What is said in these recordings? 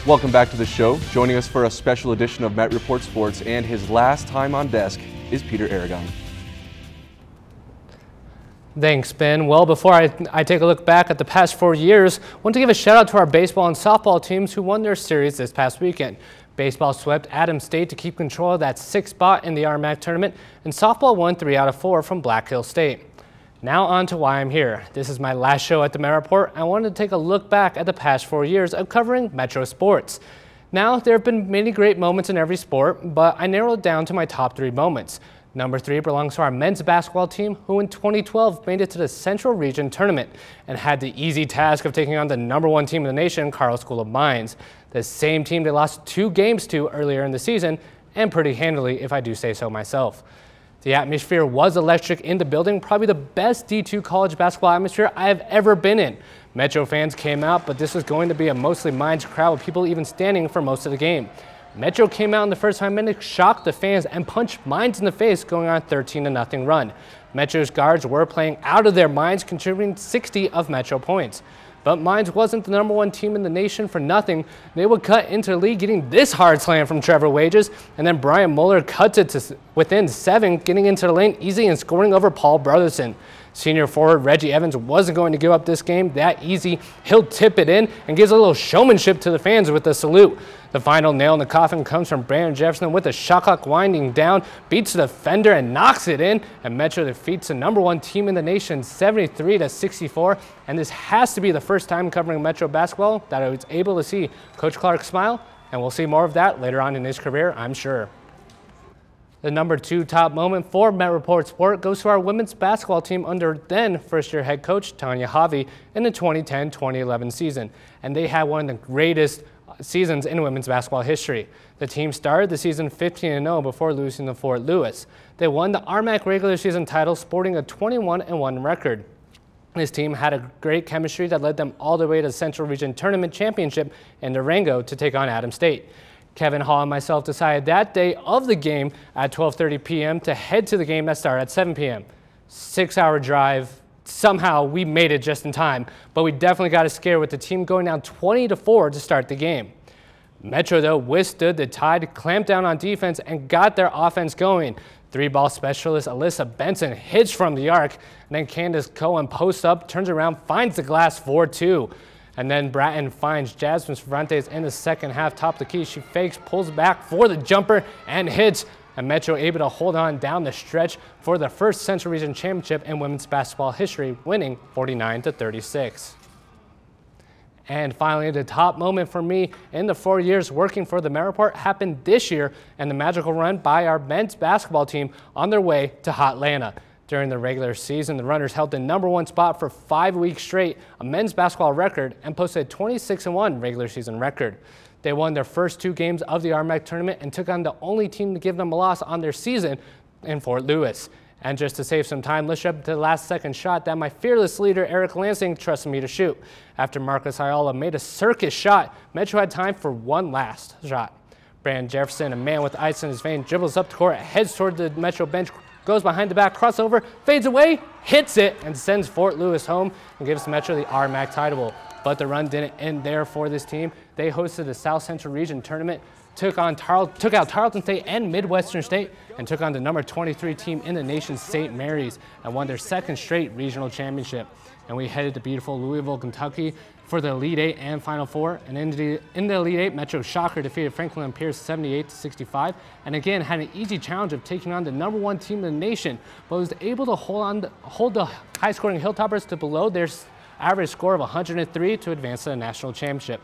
Welcome back to the show. Joining us for a special edition of Met Report Sports and his last time on desk is Peter Aragon. Thanks, Ben. Well, before I take a look back at the past 4 years, I want to give a shout out to our baseball and softball teams who won their series this past weekend. Baseball swept Adams State to keep control of that 6th spot in the RMAC tournament, and softball won 3 out of 4 from Black Hill State. Now on to why I'm here. This is my last show at the Met Report. I wanted to take a look back at the past 4 years of covering Metro sports. Now, there have been many great moments in every sport, but I narrowed it down to my top 3 moments. Number 3 belongs to our men's basketball team, who in 2012 made it to the Central Region Tournament and had the easy task of taking on the #1 team in the nation, Carle School of Mines. The same team they lost 2 games to earlier in the season, and pretty handily if I do say so myself. The atmosphere was electric in the building, probably the best D2 college basketball atmosphere I have ever been in. Metro fans came out, but this was going to be a mostly Mines crowd with people even standing for most of the game. Metro came out in the first 5 minutes, shocked the fans, and punched Mines in the face, going on a 13-0 run. Metro's guards were playing out of their minds, contributing 60 of Metro points. But Mines wasn't the #1 team in the nation for nothing. They would cut into the lead, getting this hard slam from Trevor Wages, and then Brian Mueller cuts it to within 7, getting into the lane easy and scoring over Paul Brotherson. Senior forward Reggie Evans wasn't going to give up this game that easy. He'll tip it in and gives a little showmanship to the fans with a salute. The final nail in the coffin comes from Brandon Jefferson with the shot clock winding down, beats the defender and knocks it in, and Metro defeats the #1 team in the nation 73-64. And this has to be the first time covering Metro basketball that I was able to see Coach Clark smile, and we'll see more of that later on in his career, I'm sure. The number 2 top moment for Met Report Sport goes to our women's basketball team under then first-year head coach Tanya Javi in the 2010-2011 season. And they had one of the greatest seasons in women's basketball history. The team started the season 15-0 before losing to Fort Lewis. They won the RMAC regular season title, sporting a 21-1 record. This team had a great chemistry that led them all the way to the Central Region Tournament Championship in Durango to take on Adams State. Kevin Hall and myself decided that day of the game at 12:30 p.m. to head to the game that started at 7 p.m. 6-hour drive. Somehow we made it just in time, but we definitely got a scare with the team going down 20-4 to start the game. Metro, though, withstood the tide, clamped down on defense, and got their offense going. 3-ball specialist Alyssa Benson hits from the arc, and then Candace Cohen posts up, turns around, finds the glass 4-2. And then Bratton finds Jasmine Cervantes in the second half, top of the key. She fakes, pulls back for the jumper, and hits. And Metro able to hold on down the stretch for the first Central Region Championship in women's basketball history, winning 49-36. And finally, the top moment for me in the 4 years working for the Met Report happened this year, and the magical run by our men's basketball team on their way to Hotlanta. During the regular season, the Runners held the #1 spot for 5 weeks straight, a men's basketball record, and posted a 26-1 regular season record. They won their first 2 games of the RMAC tournament and took on the only team to give them a loss on their season in Fort Lewis. And just to save some time, let's jump to the last second shot that my fearless leader, Eric Lansing, trusted me to shoot. After Marcus Ayala made a circus shot, Metro had time for one last shot. Brandon Jefferson, a man with ice in his vein, dribbles up the court, heads toward the Metro bench, goes behind the back, crossover, fades away, hits it, and sends Fort Lewis home and gives Metro the RMAC title. But the run didn't end there for this team. They hosted the South Central Region Tournament, took out Tarleton State and Midwestern State, and took on the number 23 team in the nation, St. Mary's, and won their 2nd straight regional championship. And we headed to beautiful Louisville, Kentucky for the Elite 8 and Final Four. And in the Elite 8, Metro Shocker defeated Franklin and Pierce 78-65, and again had an easy challenge of taking on the #1 team in the nation, but was able to hold the high-scoring Hilltoppers to below their average score of 103 to advance to the national championship.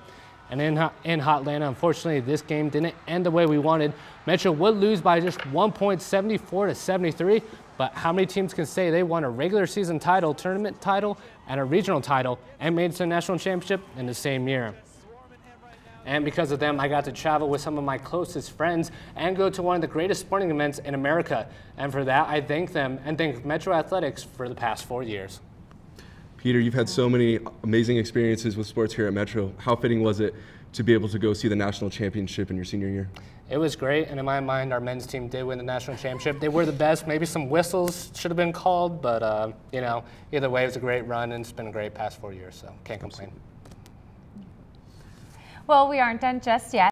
And in Hotlanta, unfortunately, this game didn't end the way we wanted. Metro would lose by just 1 point, 74-73, but how many teams can say they won a regular season title, tournament title, and a regional title, and made it to the national championship in the same year? And because of them, I got to travel with some of my closest friends and go to one of the greatest sporting events in America. And for that, I thank them and thank Metro Athletics for the past 4 years. Peter, you've had so many amazing experiences with sports here at Metro. How fitting was it to be able to go see the national championship in your senior year? It was great, and in my mind, our men's team did win the national championship. They were the best. Maybe some whistles should have been called, but you know, either way, it was a great run, and it's been a great past 4 years, so can't complain. Well, we aren't done just yet.